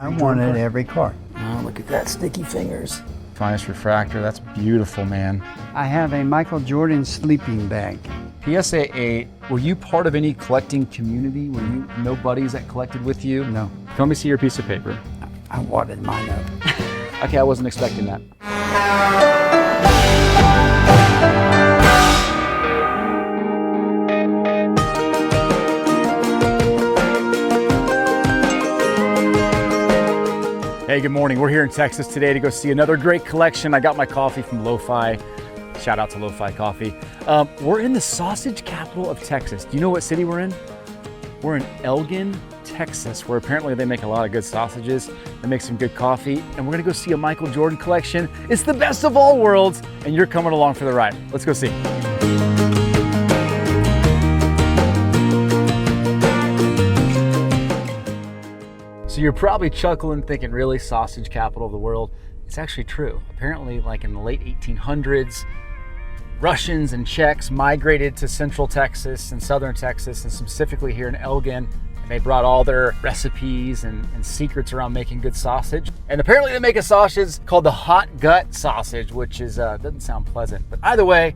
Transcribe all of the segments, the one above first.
I wanted every card. Oh, look at that, sticky fingers. Finest refractor, that's beautiful, man. I have a Michael Jordan sleeping bag. PSA 8, were you part of any collecting community? Were you no buddies that collected with you? No, Let me see your piece of paper. I wadded mine up. Okay, I wasn't expecting that. Hey, good morning. We're here in Texas today to go see another great collection. I got my coffee from Lo-Fi. Shout out to Lo-Fi Coffee. We're in the sausage capital of Texas. Do you know what city we're in? We're in Elgin, Texas, where apparently they make a lot of good sausages. They make some good coffee, and we're gonna go see a Michael Jordan collection. It's the best of all worlds, and you're coming along for the ride. Let's go see. So you're probably chuckling, thinking, really, sausage capital of the world? It's actually true. Apparently, like in the late 1800s, Russians and Czechs migrated to central Texas and southern Texas, and specifically here in Elgin. And they brought all their recipes and secrets around making good sausage. And apparently they make a sausage called the hot gut sausage, which is doesn't sound pleasant. But either way,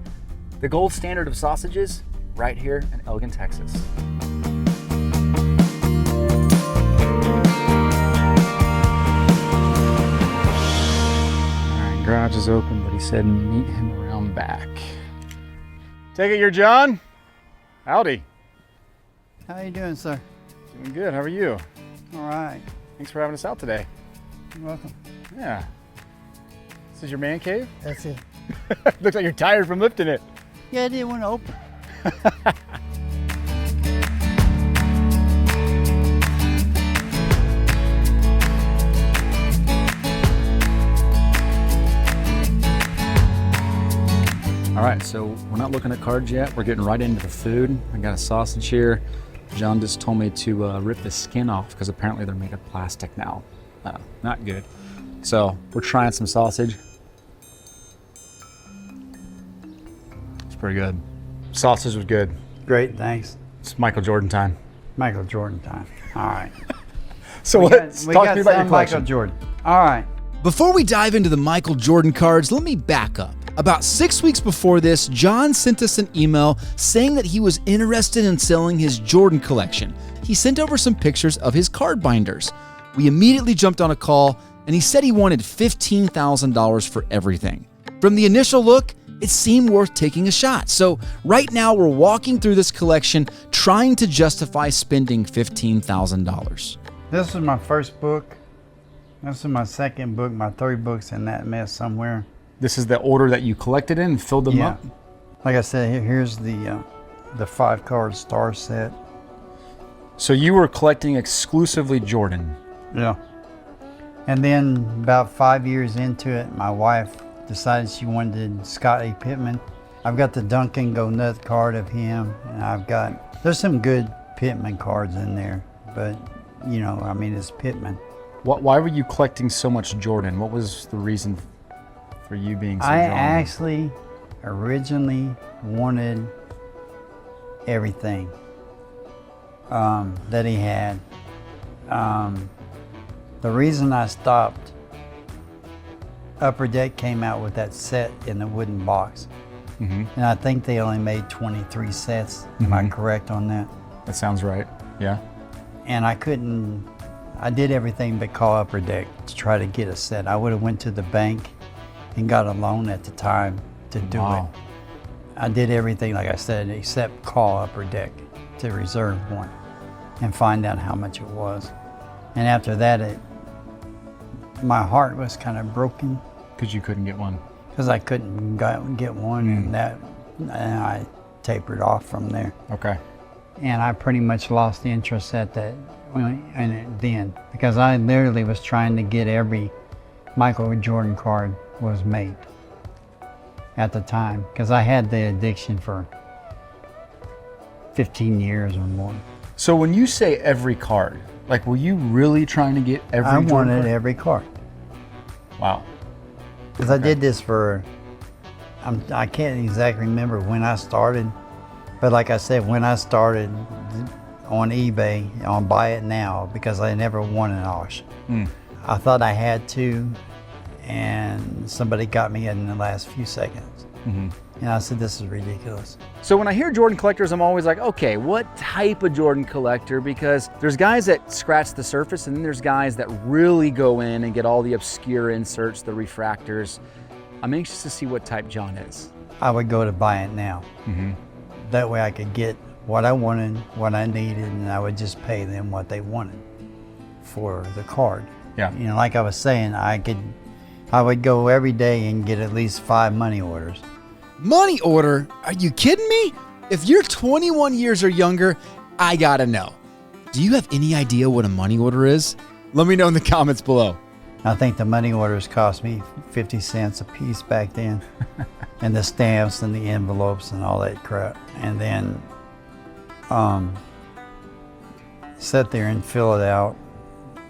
the gold standard of sausages right here in Elgin, Texas. Garage is open, but he said meet him around back. Take it you're John? Howdy. How you doing, sir? Doing good, how are you? All right. Thanks for having us out today. You're welcome. Yeah. This is your man cave? That's it. Looks like you're tired from lifting it. Yeah, I didn't want to open. All right, so we're not looking at cards yet. We're getting right into the food. I got a sausage here. John just told me to rip the skin off because apparently they're made of plastic now. Not good. So we're trying some sausage. It's pretty good. Sausage was good. Great, thanks. It's Michael Jordan time. Michael Jordan time. All right. So we let's talk to me about your Michael collection. Jordan. All right. Before we dive into the Michael Jordan cards, let me back up. About 6 weeks before this, John sent us an email saying that he was interested in selling his Jordan collection. He sent over some pictures of his card binders. We immediately jumped on a call, and he said he wanted $15,000 for everything. From the initial look, it seemed worth taking a shot. So right now we're walking through this collection trying to justify spending $15,000. This was my first book. This is my second book. My third book's in that mess somewhere. This is the order that you collected in and filled them up? Like I said, here's the 5-card star set. So you were collecting exclusively Jordan? Yeah. And then about 5 years into it, my wife decided she wanted Scottie Pippen. I've got the Duncan Go Nut card of him, and there's some good Pittman cards in there, but you know, I mean, it's Pittman. Why were you collecting so much Jordan? What was the reason for you being so drawn? I actually originally wanted everything that he had. The reason I stopped, Upper Deck came out with that set in the wooden box. Mm-hmm. And I think they only made 23 sets. Am I correct on that? That sounds right, yeah. And I did everything but call Upper Deck to try to get a set. I would have went to the bank and got a loan at the time to do it. I did everything, like I said, except call Upper Deck to reserve one and find out how much it was. And after that, my heart was kind of broken. Because you couldn't get one? Because I couldn't get one, and I tapered off from there. Okay. And I pretty much lost the interest at that then, because I literally was trying to get every Michael Jordan card was made at the time, because I had the addiction for 15 years or more. So when you say every card, like, were you really trying to get every I Jordan wanted card? every card. Wow. Because I did this for, I can't exactly remember when I started, but like I said, when I started on eBay, on Buy It Now, because I never won an auction. I thought I had to, and somebody got me in the last few seconds. And I said, this is ridiculous. So when I hear Jordan collectors, I'm always like, okay, what type of Jordan collector? Because there's guys that scratch the surface, and then there's guys that really go in and get all the obscure inserts, the refractors. I'm anxious to see what type John is. I would go to buy it now. That way I could get what I wanted, what I needed, and I would just pay them what they wanted for the card. Yeah. You know, like I was saying, I would go every day and get at least 5 money orders. Money order? Are you kidding me? If you're 21 years or younger, I gotta know. Do you have any idea what a money order is? Let me know in the comments below. I think the money orders cost me 50 cents a piece back then. And the stamps and the envelopes and all that crap. And then sit there and fill it out.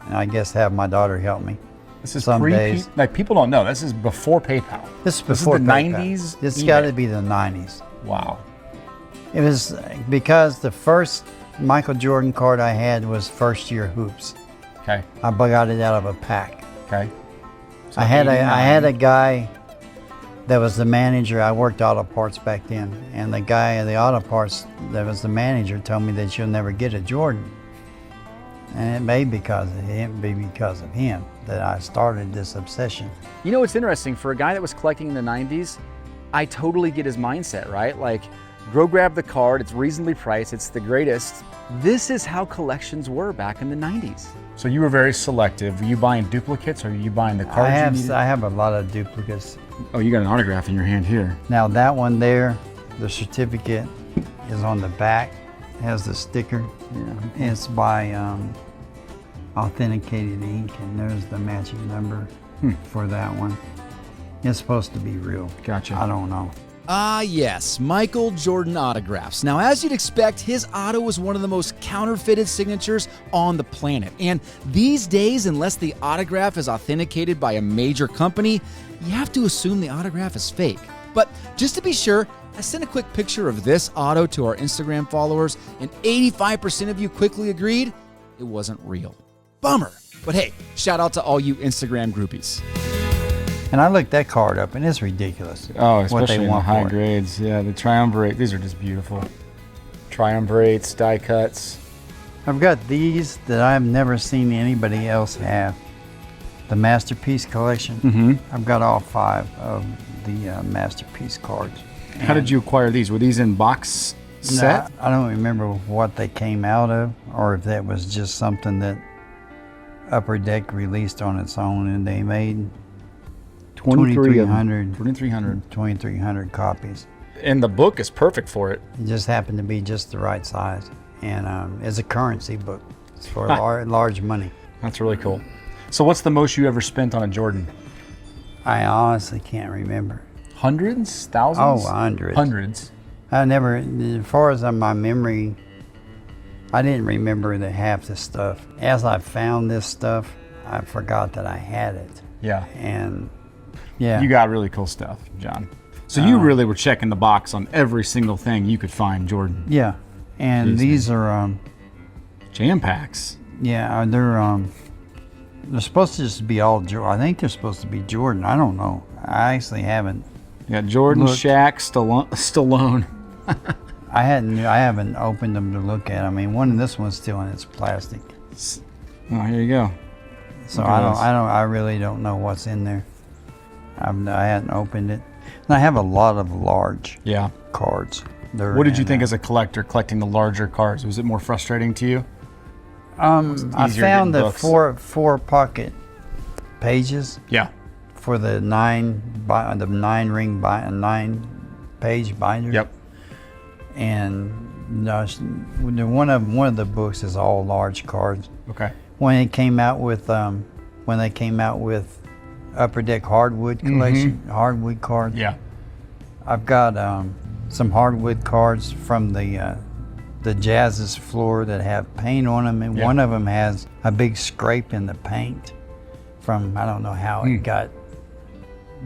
And I guess have my daughter help me. This is some days. Like, people don't know. This is before PayPal. This is before the PayPal. 90s. It's got to be the 90s. Wow. It was because the first Michael Jordan card I had was first year hoops. Okay. I got it out of a pack. Okay. So I had a guy that was the manager. I worked auto parts back then, and the guy at the auto parts that was the manager told me that you'll never get a Jordan. And it may be because of him that I started this obsession. You know what's interesting? For a guy that was collecting in the 90s, I totally get his mindset, right? Like, go grab the card, it's reasonably priced, it's the greatest. This is how collections were back in the 90s. So you were very selective. Were you buying duplicates, or were you buying the cards you needed? I have a lot of duplicates. Oh, you got an autograph in your hand here. Now that one there, the certificate is on the back, has the sticker. Yeah. It's by authenticated ink, and there's the matching number for that one. It's supposed to be real. Gotcha. I don't know. Ah, yes, Michael Jordan autographs. Now, as you'd expect, his auto was one of the most counterfeited signatures on the planet. And these days, unless the autograph is authenticated by a major company, you have to assume the autograph is fake. But just to be sure, I sent a quick picture of this auto to our Instagram followers, and 85% of you quickly agreed it wasn't real. Bummer. But hey, shout out to all you Instagram groupies. And I looked that card up, and it's ridiculous. Oh, what especially they in the want high for it. grades. Yeah, the triumvirate. These are just beautiful. Triumvirates, die cuts. I've got these that I've never seen anybody else have. The Masterpiece collection. I've got all 5 of the Masterpiece cards. How did you acquire these? Were these in box set? I don't remember what they came out of, or if that was just something that Upper Deck released on its own, and they made 2,300 copies. And the book is perfect for it. It just happened to be just the right size, and it's a currency book. It's for large money. That's really cool. So what's the most you ever spent on a Jordan? I honestly can't remember. Hundreds? Thousands? Oh, hundreds. Hundreds. I never, as far as my memory, I didn't remember the half the stuff. As I found this stuff, I forgot that I had it. Yeah. And yeah. You got really cool stuff, John. So you really were checking the box on every single thing you could find Jordan. Yeah. And these are jam packs. Yeah, they're supposed to just be all Jordan. I think they're supposed to be Jordan. I don't know. I actually haven't. Yeah, Jordan, looked. Shaq, Stallone. I haven't opened them to look at. I mean, this one's still in its plastic. Oh, here you go. So I really don't know what's in there. I hadn't opened it. And I have a lot of large cards. What did you think as a collector collecting the larger cards? Was it more frustrating to you? I found the four pocket pages. Yeah. For the 9-page binder. Yep. And one of the books is all large cards. Okay. When they came out with Upper Deck hardwood collection, hardwood cards. Yeah. I've got some hardwood cards from the Jazz's floor that have paint on them, and one of them has a big scrape in the paint from, I don't know how it got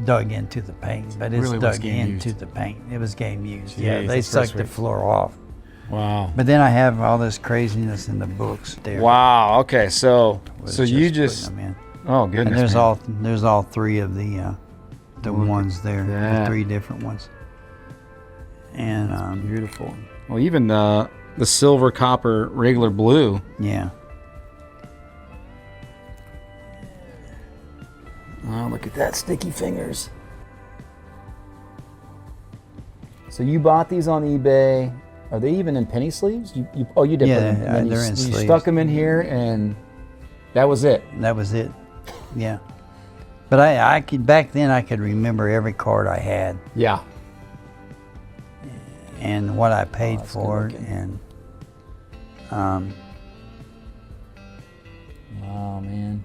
dug into the paint, but it's really dug into the paint. It was game used. Yeah, they sucked the floor off. Wow. But then I have all this craziness in the books there. Wow. Okay. So was you putting just them in. oh goodness. And man. there's all three of the ones there, that. the three different ones. And Beautiful. Well, even the silver, copper, regular blue. yeah, Oh, look at that, sticky fingers. So you bought these on eBay. Are they even in penny sleeves? You did. Yeah, put them, and then they're in you sleeves. stuck them in here, and that was it. that was it. Yeah, but I could back then I could remember every card I had Yeah. and what I paid that's for good it, looking. and Oh man.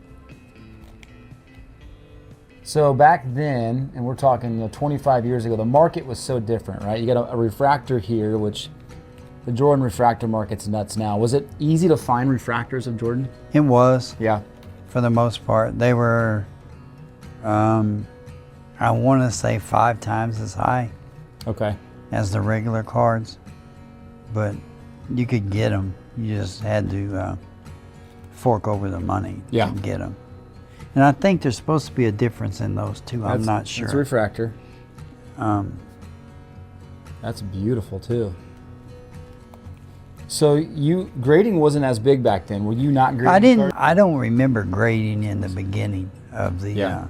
So back then, and we're talking 25 years ago, the market was so different, right? You got a refractor here, which the Jordan refractor market's nuts now. Was it easy to find refractors of Jordan? it was Yeah. for the most part. They were, I want to say 5 times as high Okay. as the regular cards, but you could get them. You just had to fork over the money Yeah. to get them. And I think there's supposed to be a difference in those two. I'm not sure. It's a refractor. Um, That's beautiful too. So grading wasn't as big back then. Were you not grading? cards? I don't remember grading in the beginning of the Yeah.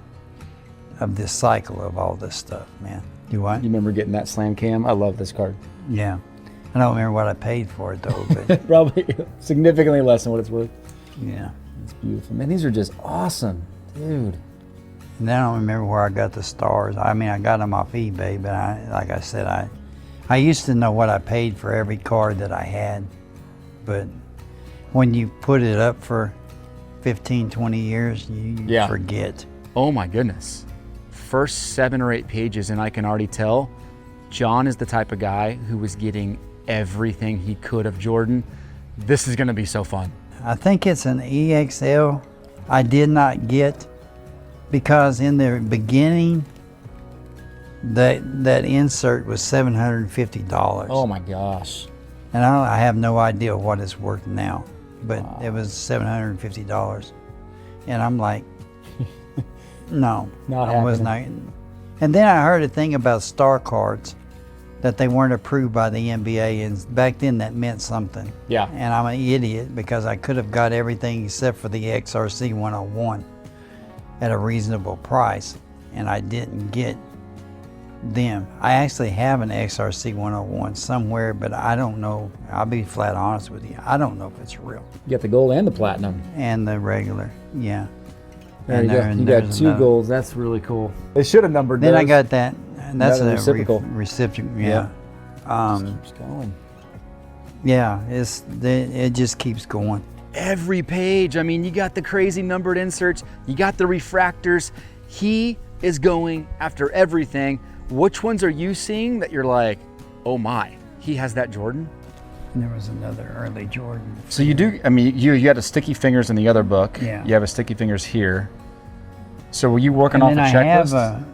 of this cycle of all this stuff, man. Do I? You remember getting that slam cam? I love this card. Yeah. I don't remember what I paid for it though, but Probably significantly less than what it's worth. yeah. It's beautiful. Man, these are just awesome, dude. And then I don't remember where I got the stars. I mean, I got them off eBay, but like I said, I used to know what I paid for every card that I had. But when you put it up for 15, 20 years, you Yeah. forget. Oh my goodness. First 7 or 8 pages, and I can already tell John is the type of guy who was getting everything he could of Jordan. This is going to be so fun. I think it's an EXL I did not get because in the beginning, that insert was $750. Oh my gosh. And I have no idea what it's worth now, but it was $750. And I'm like, no, Not I was not. And then I heard a thing about star cards, that they weren't approved by the NBA, and back then that meant something. Yeah. And I'm an idiot because I could have got everything except for the XRC 101 at a reasonable price, and I didn't get them. I actually have an XRC 101 somewhere, but I don't know. I'll be flat honest with you. I don't know if it's real. You got the gold and the platinum. And the regular, yeah. There And you go. there- You there's got 2 another. golds. That's really cool. They should have numbered Then those. I got that. And that's Another a reciprocal. recipient. Yeah. Keeps going. Yeah. It just keeps going. Every page. I mean, you got the crazy numbered inserts. You got the refractors. He is going after everything. Which ones are you seeing that you're like, oh my, he has that Jordan? And there was another early Jordan. So you do, I mean, you had a sticky fingers in the other book. Yeah. You have a sticky fingers here. So were you working And off a then I checklist?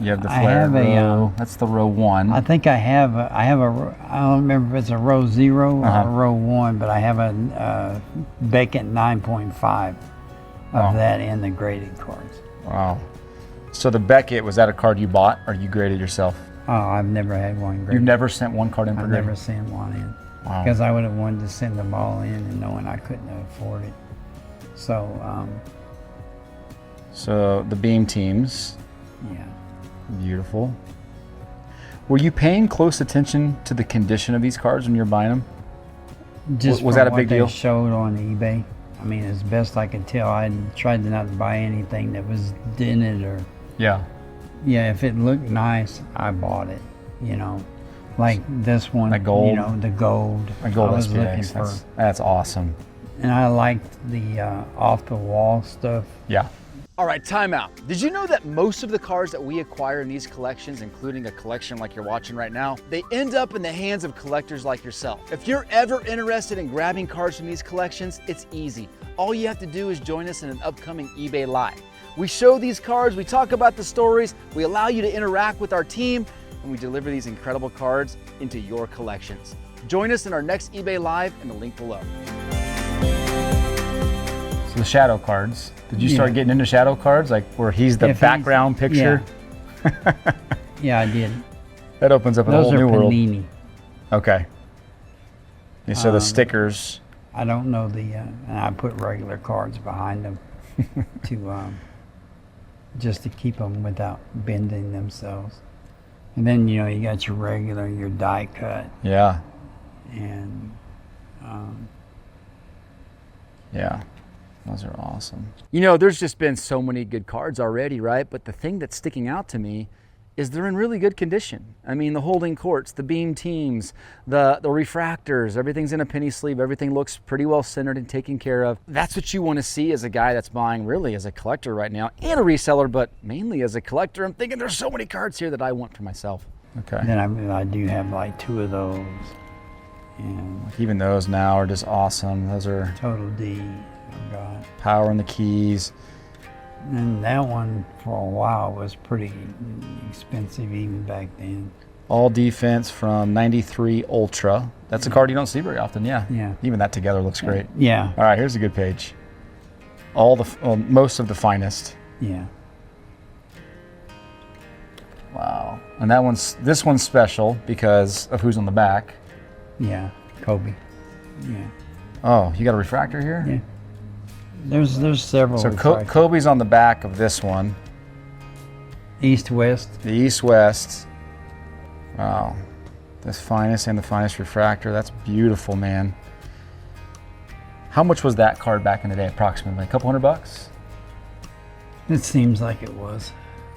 You have the I flare have a, row. That's the row 1. I think I have a, I don't remember if it's a row 0 or a row 1, but I have a Beckett 9.5 of that in the graded cards. Wow. So the Beckett, was that a card you bought or you graded yourself? Oh, I've never had one graded. You've never sent one card in for I've grading? never sent one in. Wow. Because I would have wanted to send them all in and knowing I couldn't afford it. So, So the beam teams, yeah. beautiful. Were you paying close attention to the condition of these cards when you're buying them? Just Was from that a what big they deal? showed on eBay. I mean, as best I could tell, I tried to not buy anything that was dented or, Yeah. yeah, if it looked nice, I bought it, you know. Like this one, That gold? you know, the gold. A gold I was SPX. looking for, That's awesome. and I liked the off the wall stuff. Yeah. All right, time out. Did you know that most of the cars that we acquire in these collections, including a collection like you're watching right now, they end up in the hands of collectors like yourself? If you're ever interested in grabbing cars from these collections, it's easy. All you have to do is join us in an upcoming eBay Live. We show these cars, we talk about the stories, we allow you to interact with our team, and we deliver these incredible cards into your collections. Join us in our next eBay Live in the link below. So the shadow cards. Did you start getting into shadow cards, like where he's the background picture? Yeah. Yeah, I did. That opens up a Those whole are new world. Panini. Okay. And so the stickers. I don't know and I put regular cards behind them to just to keep them without bending themselves. And then you got your die cut, Yeah. and Yeah. Those are awesome. There's just been so many good cards already, right? But the thing that's sticking out to me is they're in really good condition. I mean, the holding courts, the beam teams, the refractors, everything's in a penny sleeve. Everything looks pretty well centered and taken care of. That's what you want to see as a guy that's buying really as a collector right now and a reseller, but mainly as a collector. I'm thinking there's so many cards here that I want for myself. Okay. then I do have like 2 of those, and Even those now are just awesome. Those are Total D. Oh God. power in the keys. And that one for a while was pretty expensive even back then. All defense from 93 Ultra. That's a card you don't see very often, yeah. Yeah. Even that together looks great. Yeah. All right, here's a good page. Most of the finest. Yeah. Wow. And this one's special because of who's on the back. Yeah. Kobe. Yeah. Oh, you got a refractor here? Yeah. There's several. So refractors. Kobe's on the back of this one. East-West. The East-West. Wow. This finest and the finest refractor. That's beautiful, man. How much was that card back in the day, approximately? A couple $100? It seems like it was.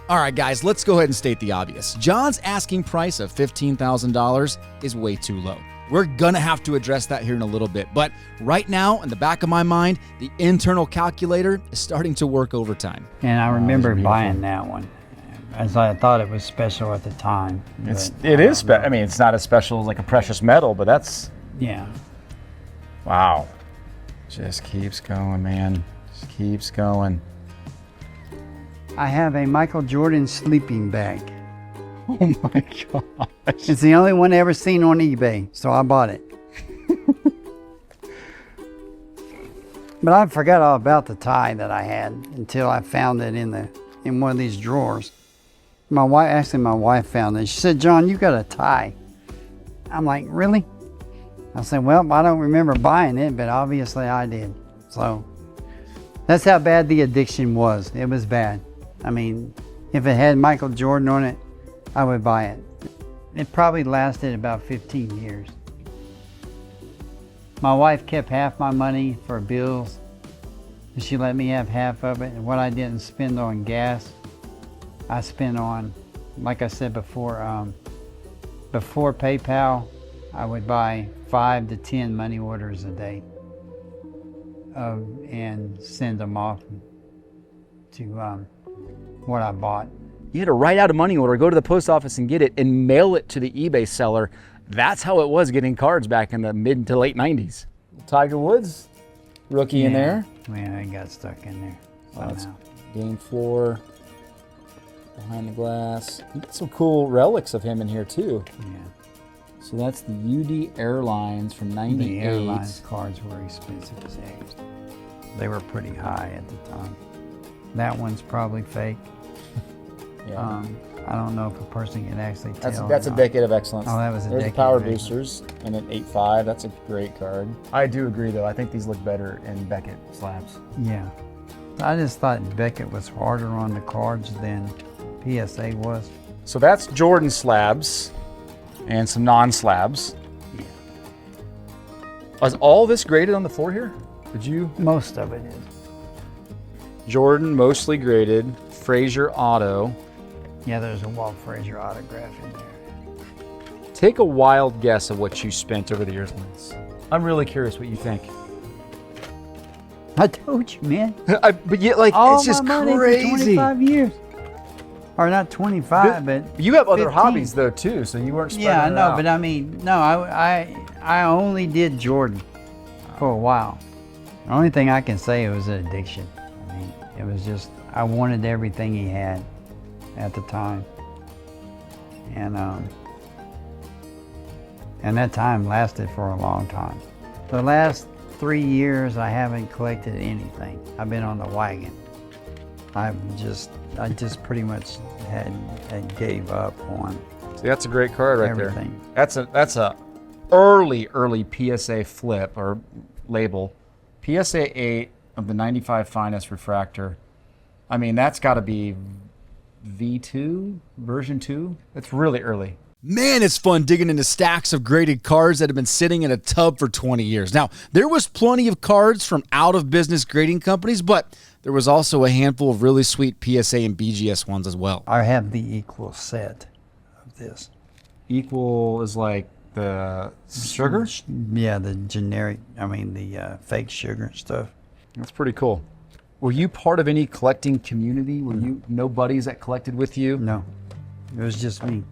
All right, guys, let's go ahead and state the obvious. John's asking price of $15,000 is way too low. We're gonna have to address that here in a little bit, but right now, in the back of my mind, the internal calculator is starting to work overtime. And I remember beautiful. buying that one, as I thought it was special at the time. It is. I mean, it's not as special as like a precious metal, but that's Yeah. wow. Just keeps going, man. Just keeps going. I have a Michael Jordan sleeping bag. Oh my gosh. It's the only one I ever seen on eBay, so I bought it. But I forgot all about the tie that I had until I found it in one of these drawers. My wife found it. She said, "John, you got a tie." I'm like, "Really?" I said, "Well, I don't remember buying it, but obviously I did." So that's how bad the addiction was. It was bad. I mean, if it had Michael Jordan on it, I would buy it. It probably lasted about 15 years. My wife kept half my money for bills. She let me have half of it. And what I didn't spend on gas, I spent on, like I said before PayPal, I would buy 5 to 10 money orders a day and send them off to what I bought. You had to write out a money order, go to the post office and get it, and mail it to the eBay seller. That's how it was getting cards back in the mid to late 90s. Tiger Woods, rookie in there. Man, I got stuck in there That's somehow. game floor, behind the glass. You got some cool relics of him in here too. Yeah. So that's the UD Airlines from '98. The airlines cards were expensive as heck. They were pretty high at the time. That one's probably fake. Yeah. I don't know if a person can actually tell. That's or a not. decade of excellence. Oh, that was a There's decade the power of excellence. boosters and an 8.5. That's a great card. I do agree though. I think these look better in Beckett slabs. Yeah. I just thought Beckett was harder on the cards than PSA was. So that's Jordan slabs and some non-slabs. Yeah. Was all this graded on the floor here? Did you? Most of it is. Jordan mostly graded. Frazier auto. Yeah, there's a Walt Frazier autograph in there. Take a wild guess of what you spent over the years on this. I'm really curious what you think. I told you, man. But yet, like, All it's just my money crazy. for 25 years. Or not 25, but You have other 15. hobbies though too, so you weren't spreading yeah, I it know, out. but I mean, no, I only did Jordan for a while. The only thing I can say, it was an addiction. I mean, it was just, I wanted everything he had at the time. And And that time lasted for a long time. The last 3 years, I haven't collected anything. I've been on the wagon. I just pretty much had gave up on See, that's a great card right everything. there. That's a early PSA flip or label. PSA 8 of the 95 finest refractor. I mean, that's got to be V2, version 2. That's really early. Man, it's fun digging into stacks of graded cards that have been sitting in a tub for 20 years. Now, there was plenty of cards from out-of-business grading companies, but there was also a handful of really sweet PSA and BGS ones as well. I have the equal set of this. Equal is like the sugar? Yeah, the generic, the fake sugar stuff. That's pretty cool. Were you part of any collecting community? Were you no buddies that collected with you? No, it was just me.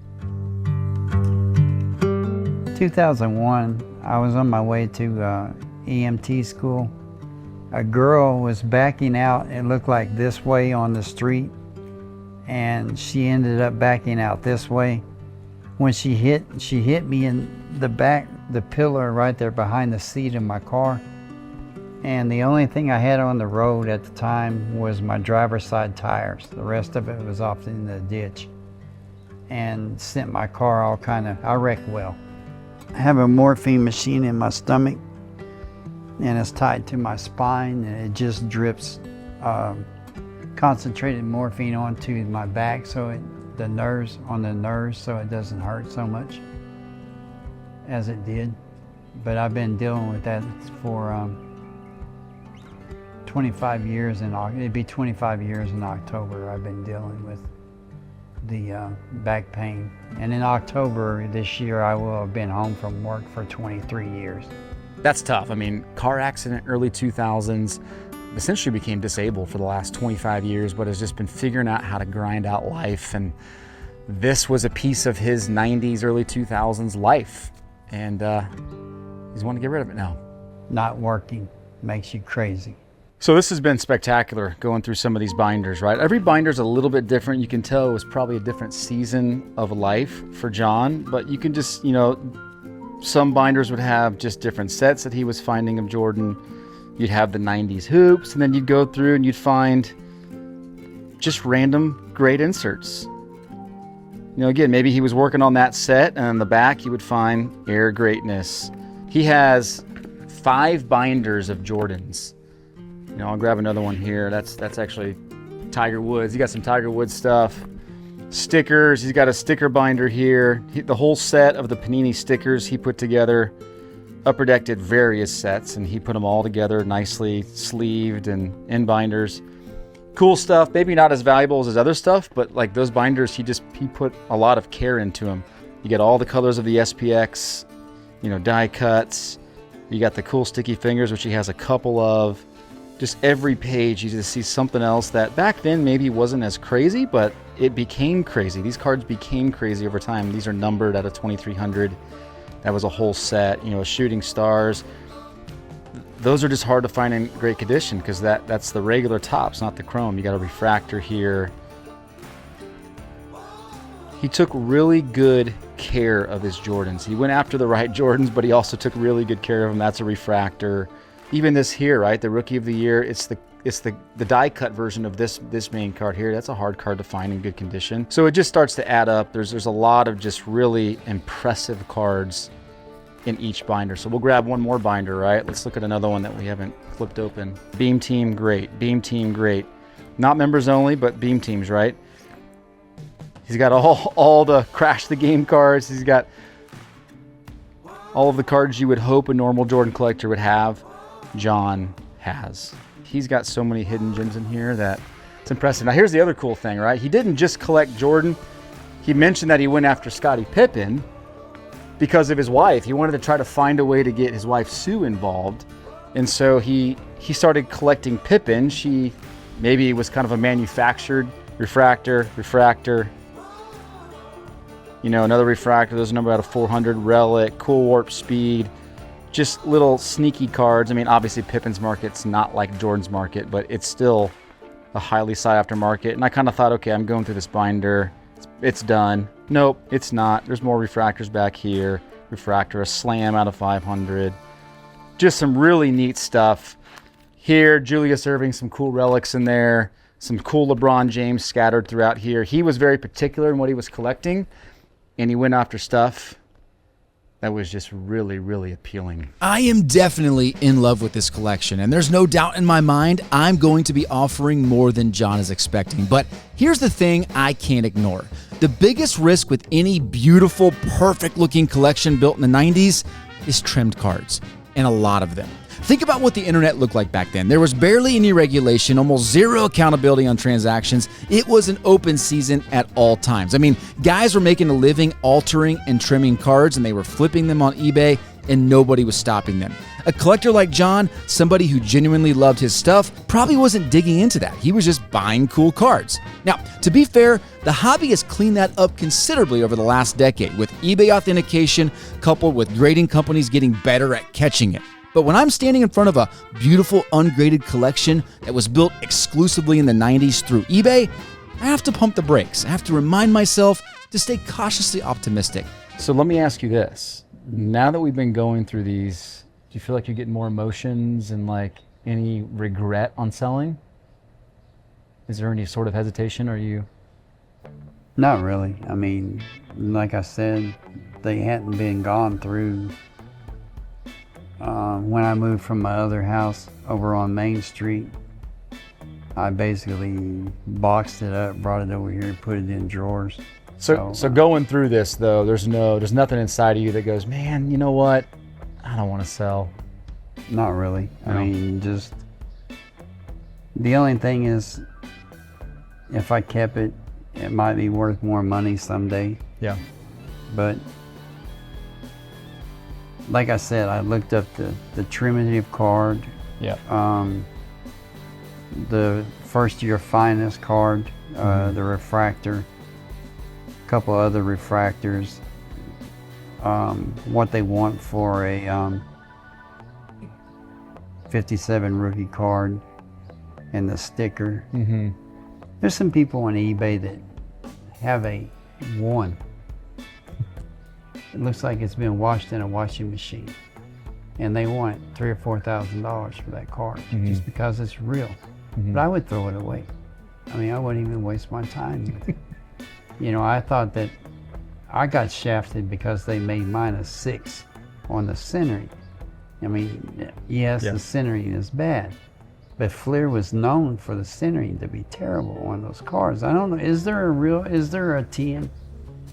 2001, I was on my way to EMT school. A girl was backing out, it looked like this way on the street, and she ended up backing out this way. When she hit me in the back, the pillar right there behind the seat of my car. And the only thing I had on the road at the time was my driver's side tires. The rest of it was off in the ditch. And sent my car all I wrecked well. I have a morphine machine in my stomach, and it's tied to my spine, and it just drips concentrated morphine onto my back, so the nerves, so it doesn't hurt so much as it did. But I've been dealing with that for 25 years, it'd be 25 years in October. I've been dealing with the back pain. And in October this year, I will have been home from work for 23 years. That's tough. I mean, car accident, early 2000s, essentially became disabled for the last 25 years, but has just been figuring out how to grind out life. And this was a piece of his 90s, early 2000s life. And he's wanting to get rid of it now. Not working makes you crazy. So this has been spectacular going through some of these binders, right? Every binder's a little bit different. You can tell it was probably a different season of life for John, but you can just, some binders would have just different sets that he was finding of Jordan. You'd have the 90s hoops, and then you'd go through and you'd find just random great inserts. Again, maybe he was working on that set, and on the back you would find Air Greatness. He has 5 binders of Jordans. I'll grab another one here. That's actually Tiger Woods. He got some Tiger Woods stuff. Stickers. He's got a sticker binder here. The whole set of the Panini stickers he put together. Upper Deck did various sets, and he put them all together nicely, sleeved and in binders. Cool stuff. Maybe not as valuable as his other stuff, but like those binders, he put a lot of care into them. You get all the colors of the SPX, die cuts. You got the cool sticky fingers, which he has a couple of. Just every page you just see something else that back then maybe wasn't as crazy, but it became crazy. These cards became crazy over time. These are numbered out of 2300. That was a whole set, shooting stars. Those are just hard to find in great condition because that's the regular tops, not the chrome. You got a refractor here. He took really good care of his Jordans. He went after the right Jordans, but he also took really good care of them. That's a refractor. Even this here, right? The Rookie of the Year. It's the die cut version of this main card here. That's a hard card to find in good condition. So it just starts to add up. There's a lot of just really impressive cards in each binder. So we'll grab one more binder, right? Let's look at another one that we haven't flipped open. Beam Team, great. Beam Team, great. Not members only, but Beam Teams, right? He's got all the Crash the Game cards. He's got all of the cards you would hope a normal Jordan collector would have. John has. He's got so many hidden gems in here that it's impressive. Now here's the other cool thing, right? He didn't just collect Jordan. He mentioned that he went after Scottie Pippen because of his wife. He wanted to try to find a way to get his wife Sue involved. And so he started collecting Pippen. She maybe was kind of a manufactured refractor. Another refractor. There's a number out of 400. Relic, Cool Warp Speed. Just little sneaky cards. I mean, obviously Pippen's market's not like Jordan's market, but it's still a highly sought after market. And I kind of thought, okay, I'm going through this binder. It's done. Nope, it's not. There's more refractors back here. refractor, a slam out of 500. Just some really neat stuff. Here, Julius Erving, some cool relics in there. Some cool LeBron James scattered throughout here. He was very particular in what he was collecting, and he went after stuff that was just really, really appealing. I am definitely in love with this collection, and there's no doubt in my mind I'm going to be offering more than John is expecting. But here's the thing I can't ignore. The biggest risk with any beautiful, perfect-looking collection built in the 90s is trimmed cards, and a lot of them. Think about what the internet looked like back then. There was barely any regulation, almost zero accountability on transactions. It was an open season at all times. I mean, guys were making a living altering and trimming cards, and they were flipping them on eBay, and nobody was stopping them. A collector like John, somebody who genuinely loved his stuff, probably wasn't digging into that. He was just buying cool cards. Now, to be fair, the hobby has cleaned that up considerably over the last decade, with eBay authentication coupled with grading companies getting better at catching it. But when I'm standing in front of a beautiful ungraded collection that was built exclusively in the 90s through eBay, I have to pump the brakes. I have to remind myself to stay cautiously optimistic. So let me ask you this. Now that we've been going through these, do you feel like you're getting more emotions and like any regret on selling? Is there any sort of hesitation? Are you? Not really. I mean, like I said, they hadn't been gone through. When I moved from my other house over on Main Street, I basically boxed it up, brought it over here, and put it in drawers. So going through this though, there's nothing inside of you that goes, man, you know what? I don't want to sell. Not really. No. I mean, just the only thing is, if I kept it, it might be worth more money someday. Yeah. But like I said, I looked up the Trinitive card, Yeah. the first year finest card, the refractor, a couple other refractors, what they want for a 57 rookie card, and the sticker. Mm-hmm. There's some people on eBay that have a 1. It looks like it's been washed in a washing machine, and they want $3,000 or $4,000 for that card just because it's real. But I would throw it away. I mean, I wouldn't even waste my time with it. You know, I thought that I got shafted because they made mine a 6 on the centering. I mean, yes, the centering is bad, but Fleer was known for the centering to be terrible on those cards. I don't know, is there a 10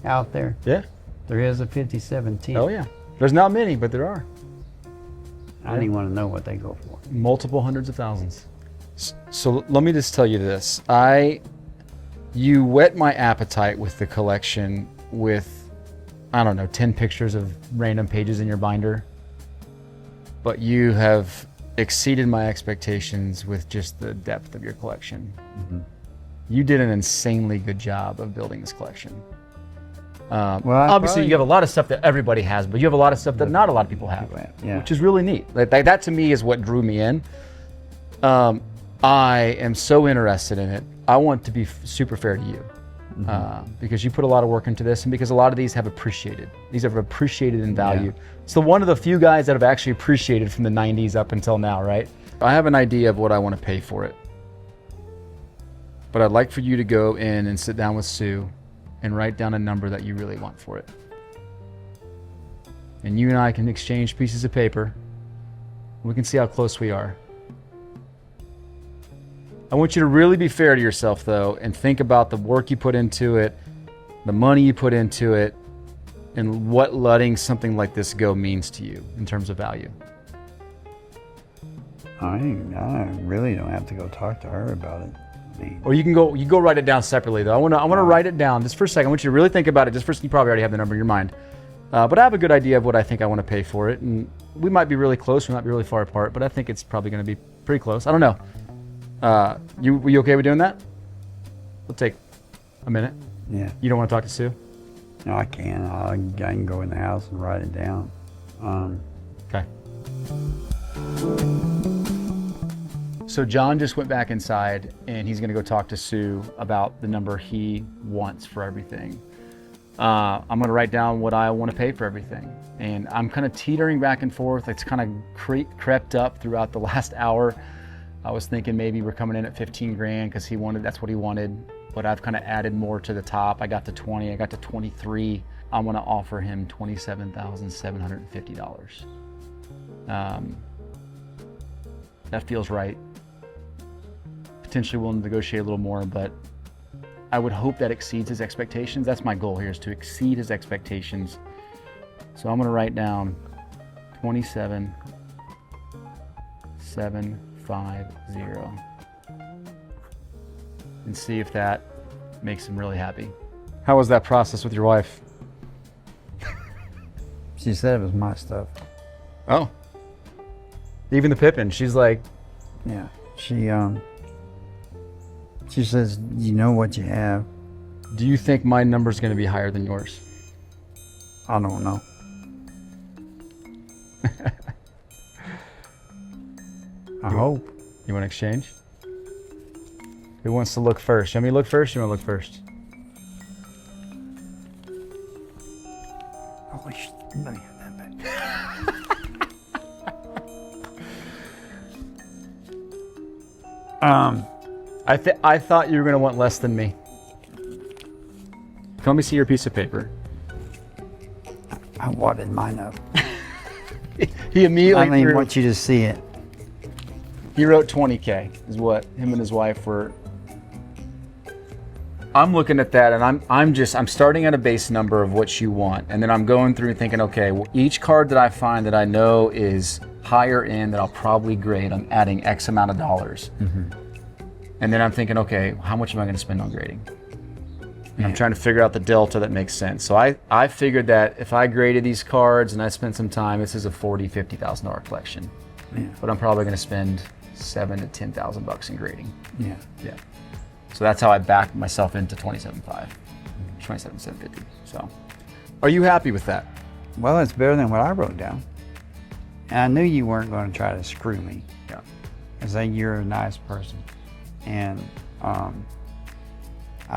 out there? Yeah. There is a 5710. Oh yeah. There's not many, but there are. I don't even want to know what they go for. Multiple hundreds of thousands. So let me just tell you this. You whet my appetite with the collection with, I don't know, 10 pictures of random pages in your binder. But you have exceeded my expectations with just the depth of your collection. You did an insanely good job of building this collection. Well, obviously, you have a lot of stuff that everybody has, but you have a lot of stuff that not a lot of people have, which is really neat. Like, that to me is what drew me in. I am so interested in it. I want to be super fair to you because you put a lot of work into this, and because a lot of these have appreciated. These have appreciated in value. So one of the few guys that have actually appreciated from the 90s up until now, right? I have an idea of what I want to pay for it. But I'd like for you to go in and sit down with Sue and write down a number that you really want for it. And you and I can exchange pieces of paper. We can see how close we are. I want you to really be fair to yourself, though, and think about the work you put into it, the money you put into it, and what letting something like this go means to you in terms of value. I really don't have to go talk to her about it. I mean, Or you can go write it down separately, though. I want to write it down just for a second. I want you to really think about it. Just first, you probably already have the number in your mind. But I have a good idea of what I think I want to pay for it. And we might be really close. We might be really far apart. But I think it's probably going to be pretty close. I don't know. You okay with doing that? We'll take a minute. yeah. You don't want to talk to Sue? No, I can. I can go in the house and write it down. Okay. So John just went back inside, and he's going to go talk to Sue about the number he wants for everything. I'm going to write down what I want to pay for everything. And I'm kind of teetering back and forth. It's kind of crept up throughout the last hour. I was thinking maybe we're coming in at 15 grand because that's what he wanted. But I've kind of added more to the top. I got to 20, I got to 23. I'm going to offer him $27,750. That feels right. Potentially willing to negotiate a little more, but I would hope that exceeds his expectations. That's my goal here, is to exceed his expectations. So I'm going to write down 27,750 and see if that makes him really happy. How was that process with your wife? She said it was my stuff. Oh. Even the Pippin, she's like... Yeah. She says, you know what you have. Do you think my number's going to be higher than yours? I don't know. I hope. You want to exchange? Who wants to look first? You want me to look first? You want to look first? Holy shit. Let me have that back. I thought you were going to want less than me. Let me see your piece of paper. I wadded mine up. He immediately I don't even want you to see it. He wrote 20K is what him and his wife were. I'm looking at that and I'm starting at a base number of what you want. And then I'm going through thinking, okay, well, each card that I find that I know is higher end that I'll probably grade, I'm adding X amount of dollars. Mm-hmm. And then I'm thinking, okay, how much am I going to spend on grading? And I'm trying to figure out the delta that makes sense. So I figured that if I graded these cards and I spent some time, this is a $40,000, $50,000 collection. Yeah. But I'm probably going to spend $7,000 to $10,000 in grading. Yeah. Yeah. So that's how I backed myself into 27.5, 27,750. So, are you happy with that? Well, it's better than what I wrote down. And I knew you weren't going to try to screw me. Yeah. Because you're a nice person. And I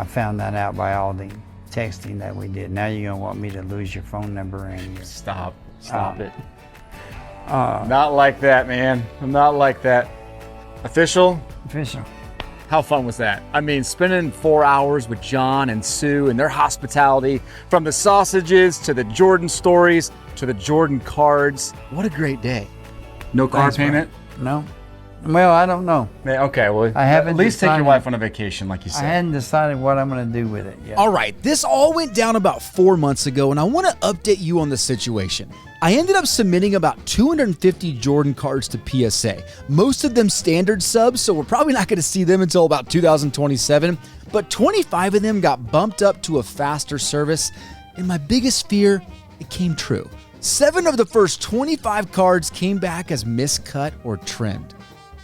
found that out by all the texting that we did. Now you're going to want me to lose your phone number and your... Stop it. Not like that, man. I'm not like that. Official? How fun was that? I mean, spending 4 hours with John and Sue and their hospitality, from the sausages to the Jordan stories to the Jordan cards. What a great day. No car payment? No. Well, I don't know. Okay, well, I haven't at least take your decided. wife on a vacation, like you said. I hadn't decided what I'm going to do with it yet. All right, this all went down about 4 months ago, and I want to update you on the situation. I ended up submitting about 250 Jordan cards to PSA. Most of them standard subs, so we're probably not going to see them until about 2027, but 25 of them got bumped up to a faster service, and my biggest fear, it came true. 7 of the first 25 cards came back as miscut or trimmed.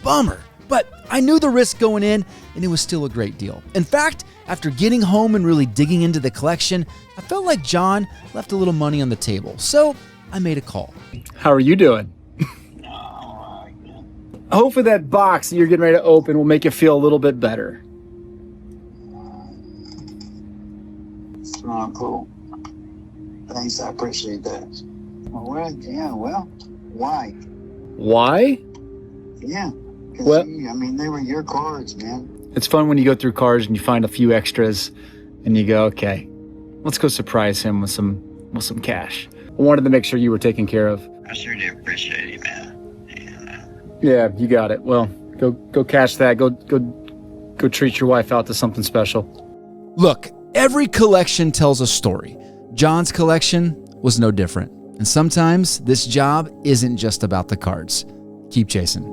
Bummer, but I knew the risk going in, and it was still a great deal. In fact, after getting home and really digging into the collection, I felt like John left a little money on the table, so I made a call. How are you doing? Hopefully that box that you're getting ready to open will make you feel a little bit better. Oh, cool. Thanks, I appreciate that. Well, why? Why? Yeah. Well, I mean, they were your cards, man. it's fun when you go through cards and you find a few extras and you go, okay, let's go surprise him with some cash. I wanted to make sure you were taken care of. I sure do appreciate it, man. Yeah, you got it. Well, go catch that. Go treat your wife out to something special. Look, every collection tells a story. John's collection was no different. And sometimes this job isn't just about the cards. Keep chasing.